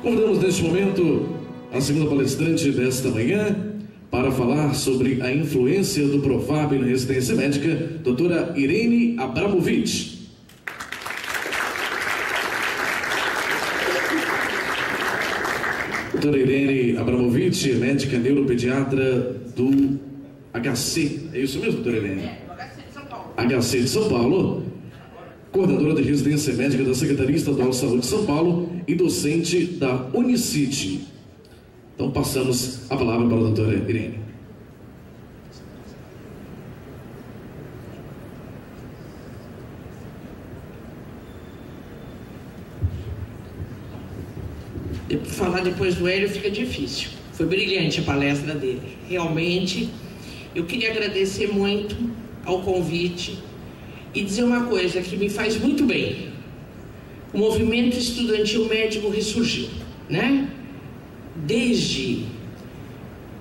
Convidamos neste momento a segunda palestrante desta manhã para falar sobre a influência do Profab na residência médica, doutora Irene Abramovic. Doutora Irene Abramovic, médica neuropediatra do HC. É isso mesmo, doutora Irene? HC de São Paulo. HC de São Paulo. Coordenadora de residência médica da Secretaria Estadual de Saúde de São Paulo e docente da Unicity. Então passamos a palavra para a doutora Irene. Falar depois do Hélio fica difícil. Foi brilhante a palestra dele. Realmente, eu queria agradecer muito ao convite e dizer uma coisa que me faz muito bem. O movimento estudantil médico ressurgiu, né? Desde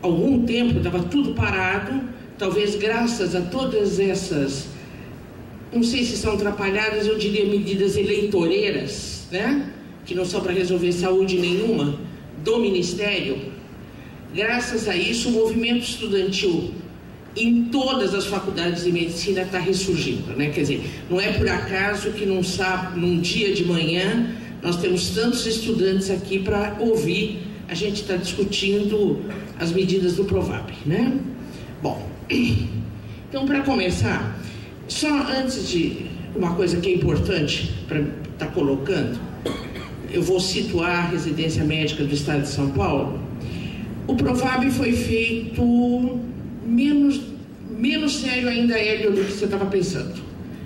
algum tempo estava tudo parado, talvez graças a todas essas, não sei se são atrapalhadas, eu diria medidas eleitoreiras, né? Que não são para resolver saúde nenhuma, do Ministério. Graças a isso, o movimento estudantil em todas as faculdades de medicina está ressurgindo, né? Quer dizer, não é por acaso que num dia de manhã nós temos tantos estudantes aqui para ouvir a gente está discutindo as medidas do Profab, né? Bom, então para começar, só antes de uma coisa que é importante para estar colocando, eu vou situar a residência médica do estado de São Paulo. O Profab foi feito menos sério ainda, Hélio, do que você estava pensando,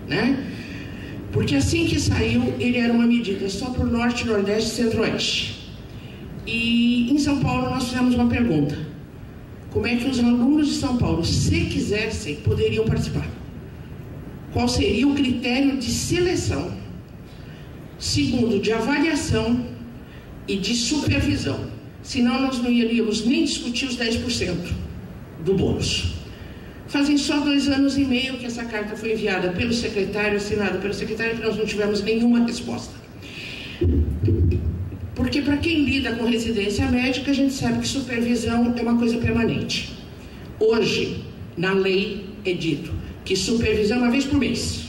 né? Porque assim que saiu, ele era uma medida só para o Norte, Nordeste e Centro-Oeste. E em São Paulo nós fizemos uma pergunta: como é que os alunos de São Paulo, se quisessem, poderiam participar? Qual seria o critério de seleção? Segundo, de avaliação e de supervisão. Senão nós não iríamos nem discutir os 10% do bônus. Fazem só 2 anos e meio que essa carta foi enviada pelo secretário, assinada pelo secretário, que nós não tivemos nenhuma resposta. Porque para quem lida com residência médica, a gente sabe que supervisão é uma coisa permanente. Hoje, na lei, é dito que supervisão é uma vez por mês.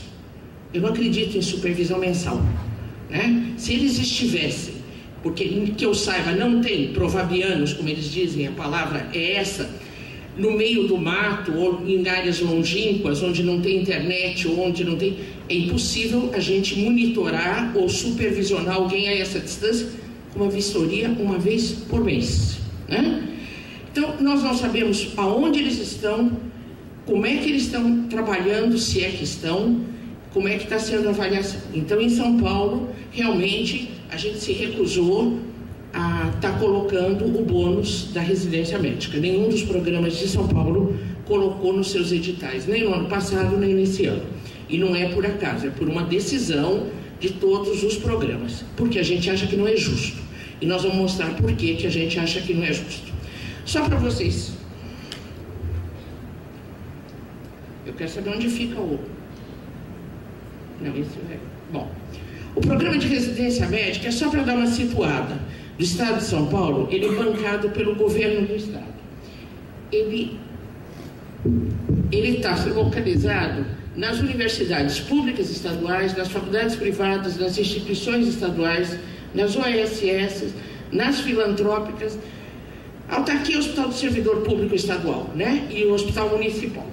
Eu não acredito em supervisão mensal, né? Se eles estivessem, porque que eu saiba não tem provabianos, como eles dizem, a palavra é essa, no meio do mato ou em áreas longínquas, onde não tem internet ou onde não tem, é impossível a gente monitorar ou supervisionar alguém a essa distância com uma vistoria uma vez por mês, né? Então nós não sabemos aonde eles estão, como é que eles estão trabalhando, se é que estão, como é que está sendo a avaliação. Então em São Paulo realmente a gente se recusou a estar colocando o bônus da residência médica. Nenhum dos programas de São Paulo colocou nos seus editais, nem no ano passado, nem nesse ano. E não é por acaso, é por uma decisão de todos os programas, porque a gente acha que não é justo. E nós vamos mostrar por que a gente acha que não é justo. Só para vocês. Eu quero saber onde fica o... Não, isso é... Bom, o programa de residência médica é só para dar uma situada. Do estado de São Paulo, ele é bancado pelo governo do estado. Ele está localizado nas universidades públicas estaduais, nas faculdades privadas, nas instituições estaduais, nas OSS, nas filantrópicas, autarquia, Hospital do Servidor Público Estadual, né? E o Hospital Municipal.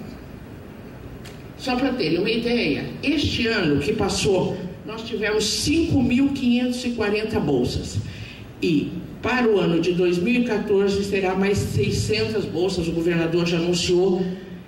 Só para terem uma ideia, este ano que passou, nós tivemos 5.540 bolsas. E para o ano de 2014 será mais 600 bolsas, o governador já anunciou.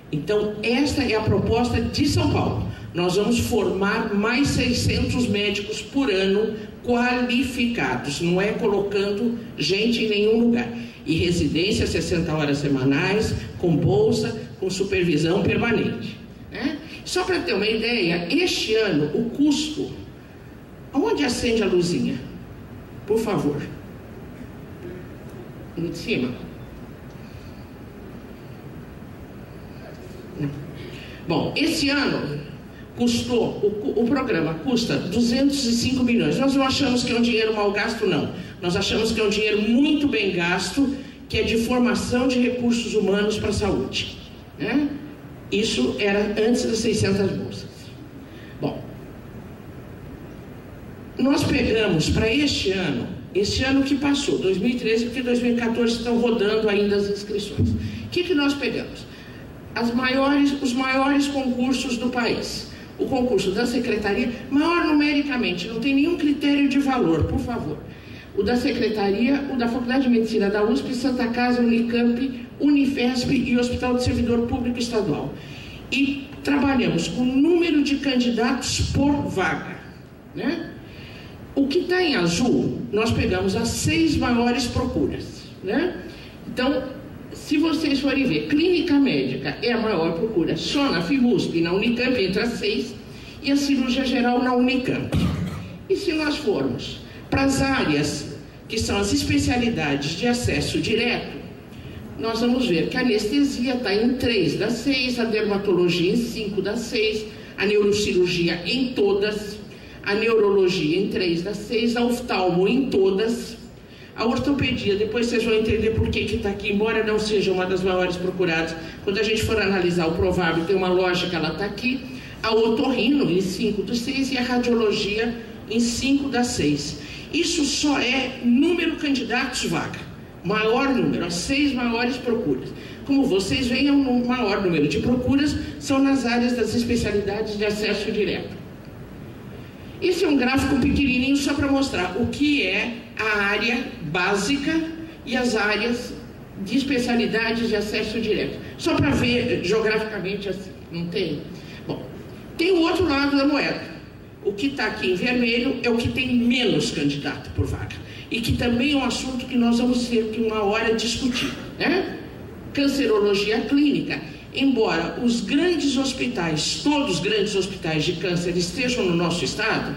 Então esta é a proposta de São Paulo. Nós vamos formar mais 600 médicos por ano qualificados, não é colocando gente em nenhum lugar. E residência 60 horas semanais, com bolsa, com supervisão permanente, né? Só para ter uma ideia, este ano o custo... Onde acende a luzinha? Por favor. Em cima. Não. Bom, esse ano custou, o programa custa 205 milhões. Nós não achamos que é um dinheiro mal gasto, não. Nós achamos que é um dinheiro muito bem gasto, que é de formação de recursos humanos para a saúde, né? Isso era antes das 600 bolsas. Bom, nós pegamos para este ano que passou, 2013, porque 2014 estão rodando ainda as inscrições. O que nós pegamos? Os maiores concursos do país. O concurso da Secretaria, maior numericamente, não tem nenhum critério de valor, por favor. O da Secretaria, o da Faculdade de Medicina da USP, Santa Casa, Unicamp, Unifesp e Hospital de Servidor Público Estadual. E trabalhamos com o número de candidatos por vaga, né? O que está em azul, nós pegamos as 6 maiores procuras, né? Então, se vocês forem ver, clínica médica é a maior procura, só na FIUSP e na Unicamp, entre as 6, e a cirurgia geral na Unicamp. E se nós formos para as áreas que são as especialidades de acesso direto, nós vamos ver que a anestesia está em 3 das 6, a dermatologia em 5 das 6, a neurocirurgia em todas, a neurologia em 3 das 6, a oftalmo em todas, a ortopedia, depois vocês vão entender por que está aqui, embora não seja uma das maiores procuradas, quando a gente for analisar o provável, tem uma lógica, ela está aqui, a otorrino em 5 dos 6 e a radiologia em 5 das 6. Isso só é número candidatos vaga, maior número, as 6 maiores procuras. Como vocês veem, o maior número de procuras são nas áreas das especialidades de acesso direto. Esse é um gráfico pequenininho só para mostrar o que é a área básica e as áreas de especialidades de acesso direto. Só para ver geograficamente assim, não tem? Bom, tem o outro lado da moeda. O que está aqui em vermelho é o que tem menos candidato por vaga. E que também é um assunto que nós vamos ter que uma hora discutir, né? Cancerologia clínica. Embora os grandes hospitais, todos os grandes hospitais de câncer estejam no nosso estado,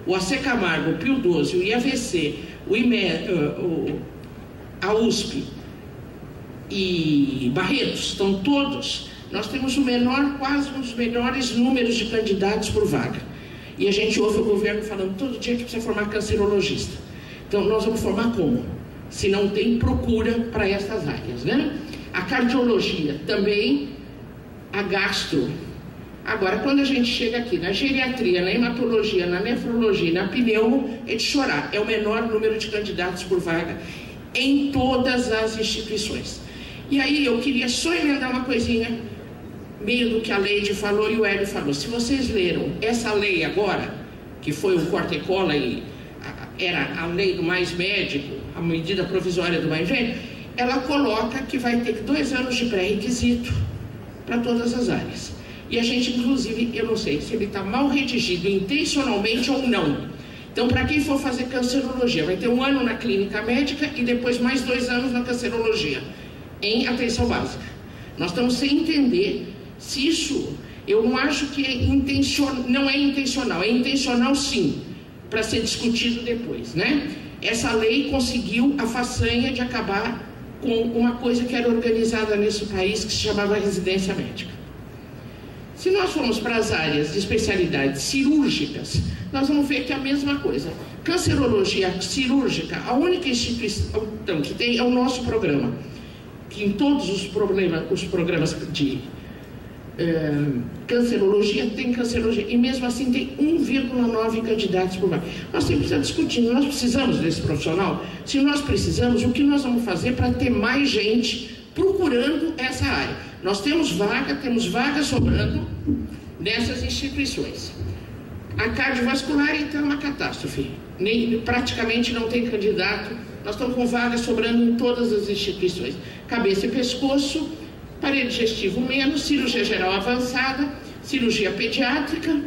o AC Camargo, o Pio 12, o IAVC, o a USP e Barretos, estão todos, nós temos quase um dos menores números de candidatos por vaga. E a gente ouve o governo falando todo dia que precisa formar cancerologista. Então nós vamos formar como? Se não tem procura para essas áreas, né? A cardiologia também, a gastro. Agora, quando a gente chega aqui na geriatria, na hematologia, na nefrologia, na pneumo, é de chorar. É o menor número de candidatos por vaga em todas as instituições. E aí eu queria só emendar uma coisinha, meio do que a Leide falou e o Hélio falou. Se vocês leram essa lei agora, que foi o corta e cola e era a lei do mais médico, a medida provisória do mais velho, ela coloca que vai ter 2 anos de pré-requisito para todas as áreas. E a gente, inclusive, eu não sei se ele está mal redigido intencionalmente ou não. Então, para quem for fazer cancerologia, vai ter 1 ano na clínica médica e depois mais 2 anos na cancerologia, em atenção básica. Nós estamos sem entender se isso, eu não acho que não é intencional, é intencional sim, para ser discutido depois, né? Essa lei conseguiu a façanha de acabar com uma coisa que era organizada nesse país, que se chamava residência médica. Se nós formos para as áreas de especialidades cirúrgicas, nós vamos ver que é a mesma coisa. Cancerologia cirúrgica, a única instituição que tem é o nosso programa, que em todos os programas de cancerologia tem cancerologia, e mesmo assim tem 1,9 candidatos por vaga. Nós temos que estar discutindo, nós precisamos desse profissional? Se nós precisamos, o que nós vamos fazer para ter mais gente procurando essa área? Nós temos vaga sobrando nessas instituições. A cardiovascular, então, é uma catástrofe. Praticamente não tem candidato. Nós estamos com vaga sobrando em todas as instituições. Cabeça e pescoço, aparelho digestivo menos, cirurgia geral avançada, cirurgia pediátrica,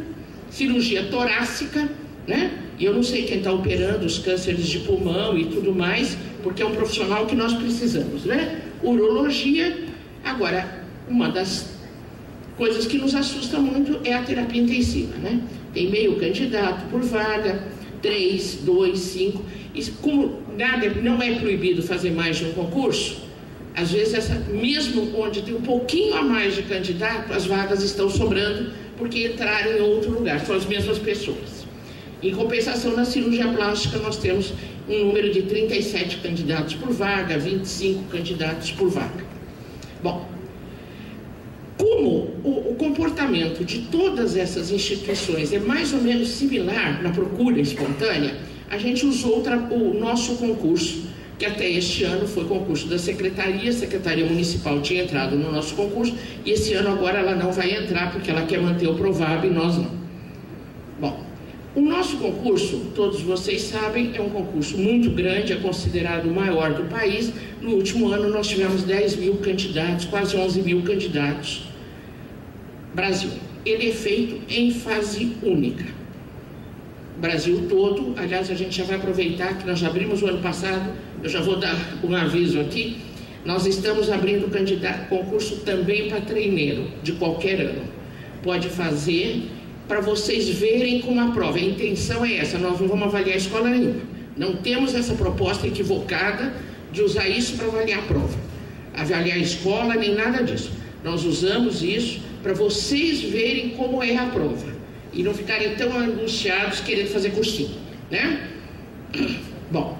cirurgia torácica, né? E eu não sei quem está operando os cânceres de pulmão e tudo mais, porque é um profissional que nós precisamos, né? Urologia. Agora, uma das coisas que nos assusta muito é a terapia intensiva, né? Tem meio candidato por vaga, 3, 2, 5. E como nada, não é proibido fazer mais de um concurso, às vezes, mesmo onde tem um pouquinho a mais de candidato, as vagas estão sobrando porque entraram em outro lugar, são as mesmas pessoas. Em compensação, na cirurgia plástica, nós temos um número de 37 candidatos por vaga, 25 candidatos por vaga. Bom, como o comportamento de todas essas instituições é mais ou menos similar na procura espontânea, a gente usou o nosso concurso, que até este ano foi concurso da Secretaria. A Secretaria Municipal tinha entrado no nosso concurso, e esse ano agora ela não vai entrar, porque ela quer manter o Provab e nós não. Bom, o nosso concurso, todos vocês sabem, é um concurso muito grande, é considerado o maior do país. No último ano nós tivemos 10 mil candidatos, quase 11 mil candidatos. Brasil. Ele é feito em fase única. Brasil todo, aliás, a gente já vai aproveitar que nós já abrimos o ano passado, eu já vou dar um aviso aqui, nós estamos abrindo concurso também para treineiro, de qualquer ano. Pode fazer, para vocês verem como a prova. A intenção é essa, nós não vamos avaliar a escola nenhuma. Não temos essa proposta equivocada de usar isso para avaliar a prova. Avaliar a escola, nem nada disso. Nós usamos isso para vocês verem como é a prova. E não ficarem tão angustiados querendo fazer cursinho, né? Bom,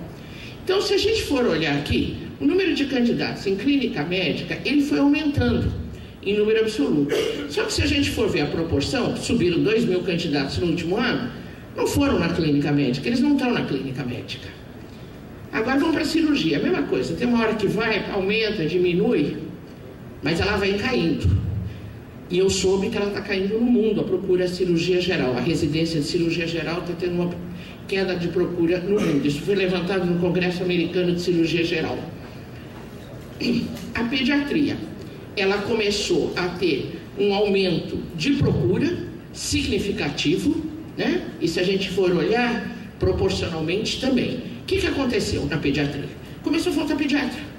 então se a gente for olhar aqui, o número de candidatos em clínica médica, ele foi aumentando em número absoluto. Só que se a gente for ver a proporção, subiram 2 mil candidatos no último ano, não foram na clínica médica, eles não estão na clínica médica. Agora vão para a cirurgia, a mesma coisa, tem uma hora que vai, aumenta, diminui, mas ela vai caindo. E eu soube que ela está caindo no mundo, a procura cirurgia geral. A residência de cirurgia geral está tendo uma queda de procura no mundo. Isso foi levantado no Congresso Americano de Cirurgia Geral. A pediatria, ela começou a ter um aumento de procura significativo, né? E se a gente for olhar, proporcionalmente também. O que aconteceu na pediatria? Começou a faltar pediatra.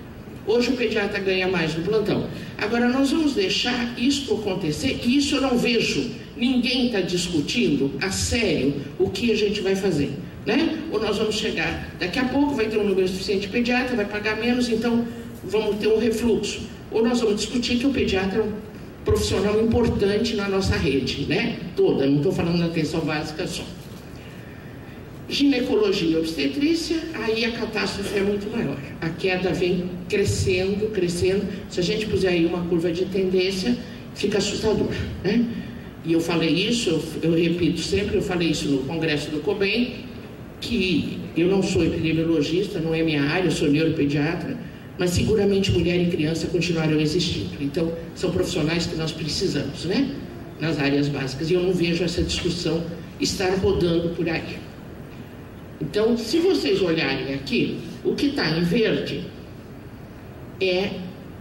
Hoje o pediatra ganha mais no plantão. Agora nós vamos deixar isso acontecer, e isso eu não vejo. Ninguém está discutindo a sério o que a gente vai fazer, né? Ou nós vamos chegar, daqui a pouco vai ter um número suficiente de pediatra, vai pagar menos, então vamos ter um refluxo. Ou nós vamos discutir que o pediatra é um profissional importante na nossa rede, né? Toda, não estou falando da atenção básica só. Ginecologia e obstetrícia, aí a catástrofe é muito maior. A queda vem crescendo, crescendo. Se a gente puser aí uma curva de tendência, fica assustador, né? E eu falei isso, eu repito sempre, eu falei isso no congresso do COBEM, que eu não sou epidemiologista, não é minha área, eu sou neuropediatra, mas seguramente mulher e criança continuarão existindo. Então, são profissionais que nós precisamos, né? Nas áreas básicas. E eu não vejo essa discussão estar rodando por aí. Então, se vocês olharem aqui, o que está em verde é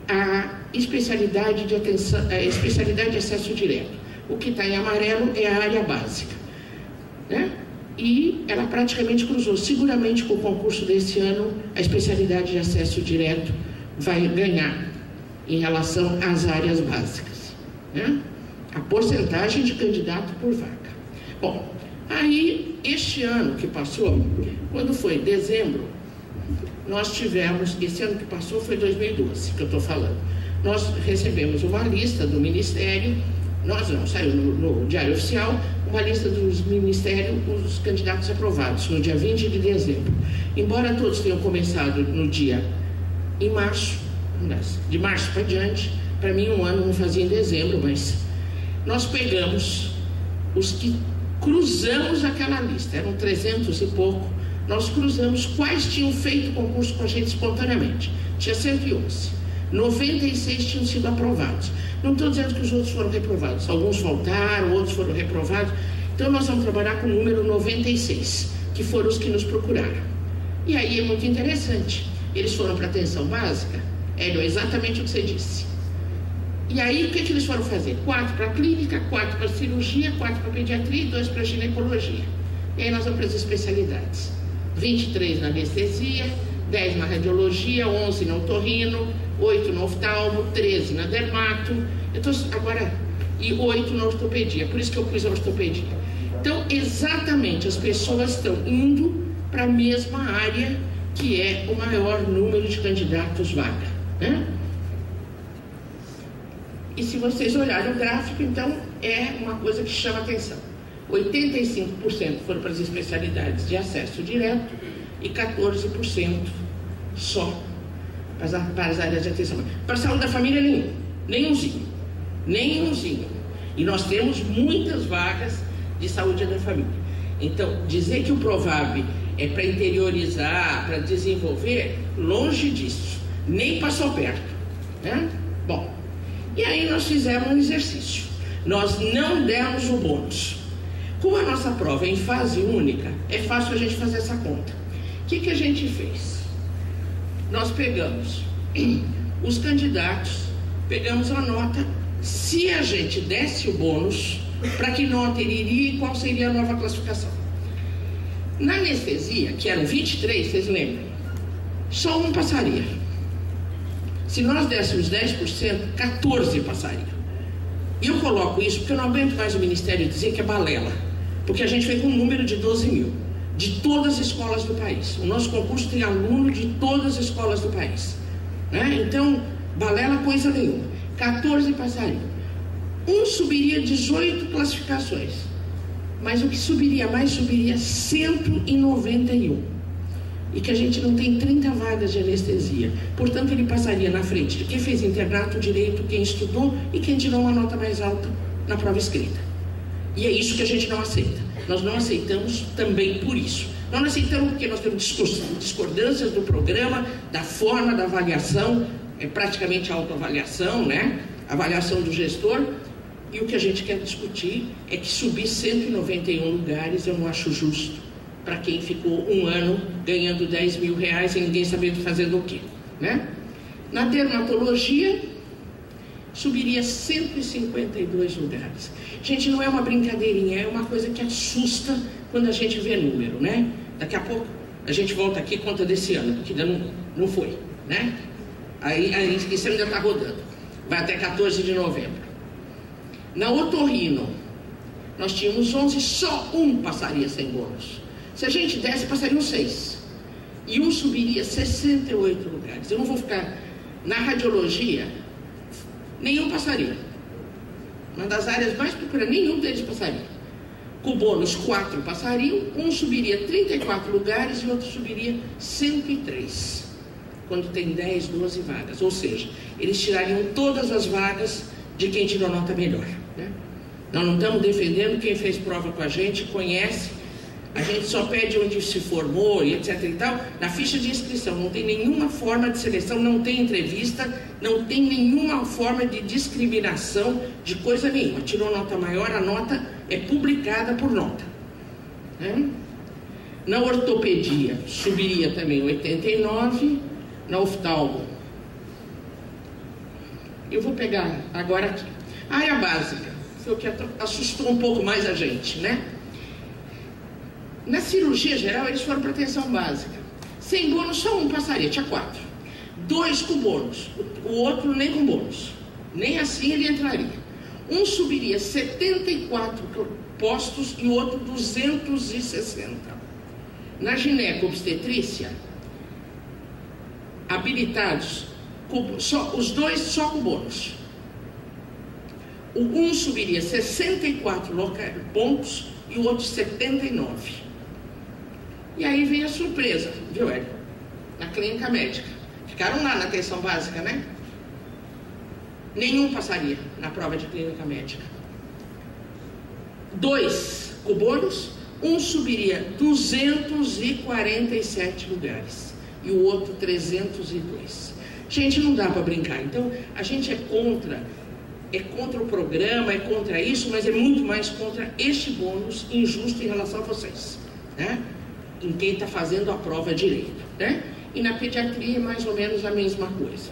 a especialidade de atenção, a especialidade de acesso direto. O que está em amarelo é a área básica, né? E ela praticamente cruzou. Seguramente, com o concurso desse ano, a especialidade de acesso direto vai ganhar em relação às áreas básicas, né? A porcentagem de candidato por vaga. Bom, aí, este ano que passou, quando foi dezembro, nós tivemos, esse ano que passou foi 2012, que eu estou falando, nós recebemos uma lista do Ministério, saiu no Diário Oficial, uma lista dos Ministérios, os candidatos aprovados, no dia 20 de dezembro. Embora todos tenham começado no dia, em março, de março para diante, para mim um ano não fazia em dezembro, mas nós pegamos os que cruzamos aquela lista, eram 300 e pouco, nós cruzamos quais tinham feito concurso com a gente espontaneamente. Tinha 111, 96 tinham sido aprovados. Não estou dizendo que os outros foram reprovados, alguns faltaram, outros foram reprovados. Então nós vamos trabalhar com o número 96, que foram os que nos procuraram. E aí é muito interessante, eles foram para atenção básica, era exatamente o que você disse. E aí, o que eles foram fazer? 4 para clínica, 4 para cirurgia, 4 para pediatria e 2 para ginecologia. E aí nós vamos para as especialidades. 23 na anestesia, 10 na radiologia, 11 na otorrino, 8 no oftalmo, 13 na dermato, e 8 na ortopedia. Por isso que eu pus a ortopedia. Então, exatamente, as pessoas estão indo para a mesma área, que é o maior número de candidatos vaga, né? E se vocês olharem o gráfico, então, é uma coisa que chama atenção. 85% foram para as especialidades de acesso direto e 14% só para as áreas de atenção. Para a saúde da família, nenhumzinho. E nós temos muitas vagas de saúde da família. Então, dizer que o Provab é para interiorizar, para desenvolver, longe disso. Nem passou perto, né? Bom, e aí nós fizemos um exercício. Nós não demos o bônus. Como a nossa prova é em fase única, é fácil a gente fazer essa conta. O que a gente fez? Nós pegamos os candidatos, pegamos a nota, se a gente desse o bônus, para que nota ele iria e qual seria a nova classificação. Na anestesia, que eram 23, vocês lembram? Só um passaria. Se nós dessemos 10%, 14 passaria. E eu coloco isso porque eu não aguento mais o Ministério dizer que é balela. Porque a gente foi com um número de 12 mil, de todas as escolas do país. O nosso concurso tem aluno de todas as escolas do país, né? Então, balela coisa nenhuma. 14 passariam. Um subiria 18 classificações. Mas o que subiria mais, subiria 191. E que a gente não tem 30 vagas de anestesia. Portanto, ele passaria na frente de quem fez internato, direito, quem estudou e quem tirou uma nota mais alta na prova escrita. E é isso que a gente não aceita. Nós não aceitamos também por isso. Nós não aceitamos porque nós temos discordâncias do programa, da forma da avaliação, é praticamente a autoavaliação, né? Avaliação do gestor. E o que a gente quer discutir é que subir 191 lugares eu não acho justo para quem ficou um ano ganhando 10 mil reais e ninguém sabendo fazer do quê, né? Na dermatologia, subiria 152 lugares. Gente, não é uma brincadeirinha, é uma coisa que assusta quando a gente vê número, né? Daqui a pouco a gente volta aqui e conta desse ano, porque ainda não foi, né? Aí esse ano ainda está rodando. Vai até 14 de novembro. Na otorrino, nós tínhamos 11, só um passaria sem bônus. Se a gente desse, passariam 6. E um subiria 68 lugares. Eu não vou ficar... Na radiologia, nenhum passaria. Uma das áreas mais procuradas, nenhum deles passaria. Com bônus, 4 passariam. Um subiria 34 lugares e outro subiria 103. Quando tem 10, 12 vagas. Ou seja, eles tirariam todas as vagas de quem tirou nota melhor, né? Nós não estamos defendendo quem fez prova com a gente, conhece. A gente só pede onde se formou e etc e tal. Na ficha de inscrição não tem nenhuma forma de seleção, não tem entrevista, não tem nenhuma forma de discriminação de coisa nenhuma. Tirou nota maior, a nota é publicada por nota, né? Na ortopedia subiria também 89. Na oftalmo, eu vou pegar agora aqui. Área básica, foi o que assustou um pouco mais a gente, né? Na cirurgia geral, eles foram para atenção básica. Sem bônus, só um passaria, tinha 4. 2 com bônus, o outro nem com bônus. Nem assim ele entraria. Um subiria 74 postos e o outro 260. Na gineco-obstetrícia, habilitados, os 2 só com bônus. O um subiria 64 pontos e o outro 79. E aí vem a surpresa, viu, Hélio? Na clínica médica. Ficaram lá na atenção básica, né? Nenhum passaria na prova de clínica médica. 2 com bônus, um subiria 247 lugares. E o outro 302. Gente, não dá para brincar. Então, a gente é contra o programa, é contra isso, mas é muito mais contra este bônus injusto em relação a vocês, né? Em quem está fazendo a prova direito, né? E na pediatria é mais ou menos a mesma coisa,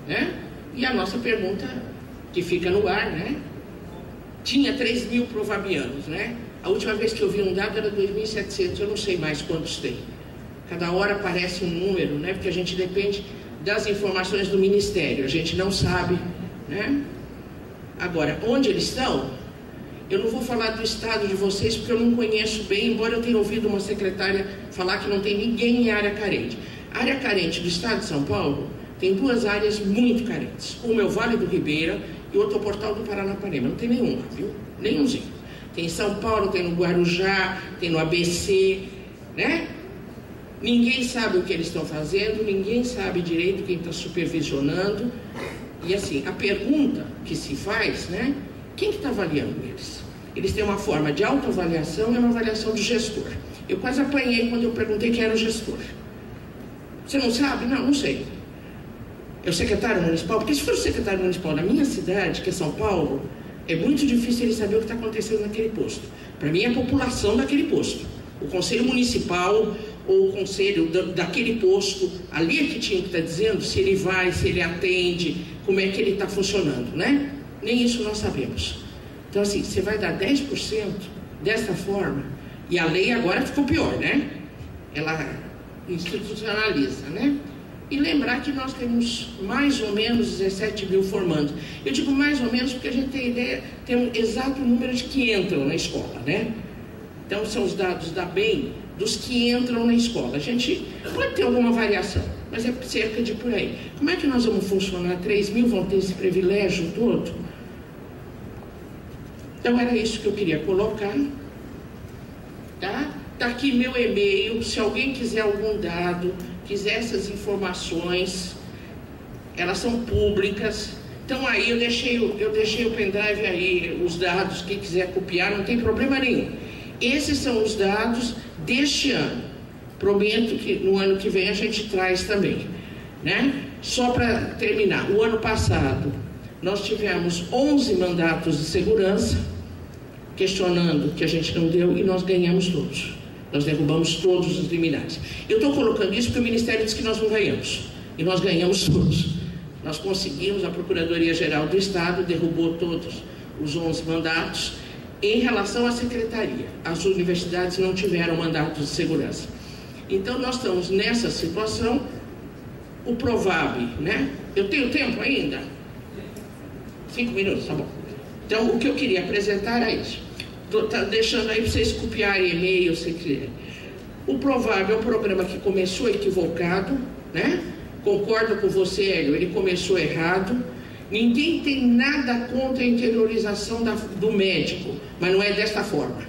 né? E a nossa pergunta, que fica no ar, né? Tinha 3 mil provabianos, né? A última vez que eu vi um dado era 2.700, eu não sei mais quantos tem. Cada hora aparece um número, né? Porque a gente depende das informações do Ministério. A gente não sabe, né? Agora, onde eles estão? Eu não vou falar do estado de vocês, porque eu não conheço bem, embora eu tenha ouvido uma secretária falar que não tem ninguém em área carente. A área carente do estado de São Paulo tem 2 áreas muito carentes. Uma é o Vale do Ribeira e outra é o Portal do Paranapanema. Não tem nenhuma, viu? Nenhumzinho. Tem em São Paulo, tem no Guarujá, tem no ABC, né? ninguém sabe o que eles estão fazendo, ninguém sabe direito quem está supervisionando. E assim, a pergunta que se faz, né? Quem que está avaliando eles? Eles têm uma forma de autoavaliação e uma avaliação do gestor. Eu quase apanhei quando eu perguntei quem era o gestor. Você não sabe? Não, não sei. É o secretário municipal? Porque se for o secretário municipal da minha cidade, que é São Paulo, é muito difícil ele saber o que está acontecendo naquele posto. Para mim é a população daquele posto. O conselho municipal ou o conselho daquele posto, ali é que tinha que estar dizendo se ele vai, se ele atende, como é que ele está funcionando, né? Nem isso nós sabemos. Então assim, você vai dar 10% dessa forma, e a lei agora ficou pior, né? Ela institucionaliza, né? E lembrar que nós temos mais ou menos 17 mil formandos. Eu digo mais ou menos porque a gente tem ideia, tem um exato número de que entram na escola, né? Então são os dados da BEM dos que entram na escola. A gente pode ter alguma variação, mas é cerca de por aí. Como é que nós vamos funcionar? 3 mil vão ter esse privilégio todo? Então era isso que eu queria colocar, tá? Tá aqui meu e-mail, se alguém quiser algum dado, quiser essas informações, elas são públicas. Então aí eu deixei o pendrive aí, os dados, quem quiser copiar, não tem problema nenhum. Esses são os dados deste ano. Prometo que no ano que vem a gente traz também, né? Só para terminar, o ano passado nós tivemos 11 mandatos de segurança, questionando que a gente não deu, e nós ganhamos todos. Nós derrubamos todos os liminares. Eu estou colocando isso porque o Ministério disse que nós não ganhamos. E nós ganhamos todos. Nós conseguimos, a Procuradoria-Geral do Estado derrubou todos os 11 mandatos. Em relação à Secretaria, as universidades não tiveram mandatos de segurança. Então nós estamos nessa situação. O Provab, né? Eu tenho tempo ainda? 5 minutos, tá bom. Então o que eu queria apresentar é isso. Estou deixando aí para vocês copiarem e-mail, se quiserem. O Provab é um programa que começou equivocado, né? Concordo com você, Hélio, ele começou errado. Ninguém tem nada contra a interiorização do médico, mas não é desta forma.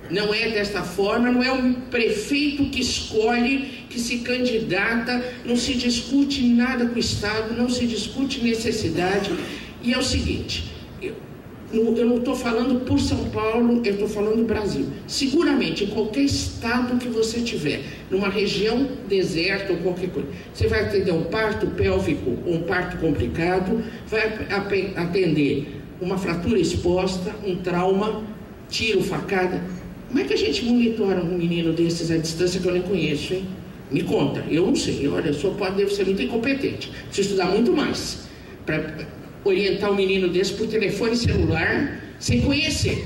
Não é desta forma, não é um prefeito que escolhe, que se candidata, não se discute nada com o Estado, não se discute necessidade. E é o seguinte, eu não estou falando por São Paulo, eu estou falando Brasil. Seguramente, em qualquer estado que você tiver, numa região deserta ou qualquer coisa, você vai atender um parto pélvico ou um parto complicado, vai atender uma fratura exposta, um trauma, tiro, facada. Como é que a gente monitora um menino desses à distância que eu nem conheço, hein? Me conta, eu não sei. Olha, eu só devo ser muito incompetente. Preciso estudar muito mais para orientar um menino desse por telefone celular, sem conhecer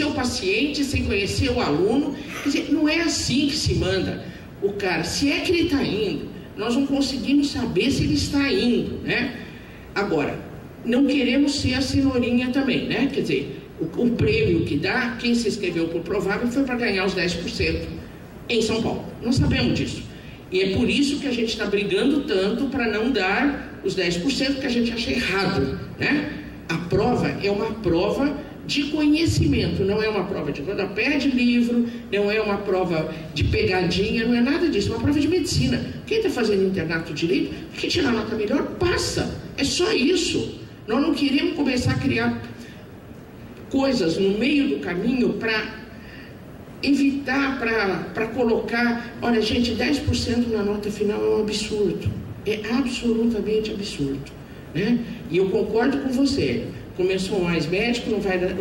o paciente, sem conhecer o aluno. Quer dizer, não é assim que se manda o cara. Se é que ele está indo, nós não conseguimos saber se ele está indo, né? Agora, não queremos ser a cenourinha também, né? Quer dizer, o prêmio que dá, quem se inscreveu por Provab foi para ganhar os 10% em São Paulo. Nós sabemos disso. E é por isso que a gente está brigando tanto para não dar os 10%, que a gente acha errado, né? A prova é uma prova de conhecimento, não é uma prova de rodapé de livro, não é uma prova de pegadinha, não é nada disso, é uma prova de medicina. Quem está fazendo internato direito, quem tirar nota melhor, passa. É só isso. Nós não queremos começar a criar coisas no meio do caminho para evitar, para colocar. Olha, gente, 10% na nota final é um absurdo. É absolutamente absurdo, né? E eu concordo com você. Começou mais médico, não vai dar,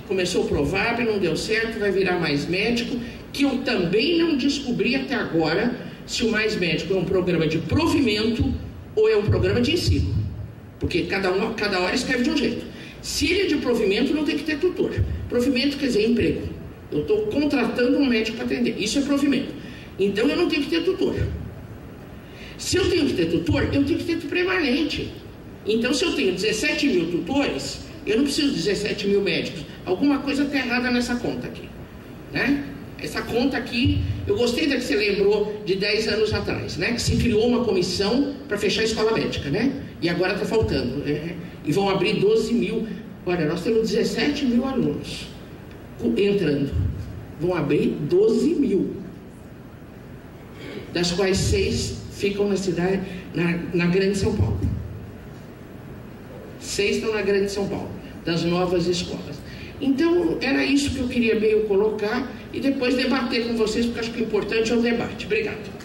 começou o Provab, não deu certo, vai virar mais médico, que eu também não descobri até agora se o mais médico é um programa de provimento ou é um programa de ensino. Porque cada hora escreve de um jeito. Se ele é de provimento, não tem que ter tutor. Provimento quer dizer emprego. Eu estou contratando um médico para atender. Isso é provimento. Então eu não tenho que ter tutor. Se eu tenho que ter tutor, eu tenho que ter permanente. Então, se eu tenho 17 mil tutores, eu não preciso de 17 mil médicos. Alguma coisa está errada nessa conta aqui, né? Essa conta aqui, eu gostei da que você lembrou de 10 anos atrás, né? Que se criou uma comissão para fechar a escola médica, né? E agora está faltando, né? E vão abrir 12 mil. Olha, nós temos 17 mil alunos entrando. Vão abrir 12 mil. das quais 6 ficam na cidade, na Grande São Paulo. 6 estão na Grande São Paulo, das novas escolas. Então, era isso que eu queria meio colocar e depois debater com vocês, porque acho que o importante é o debate. Obrigado.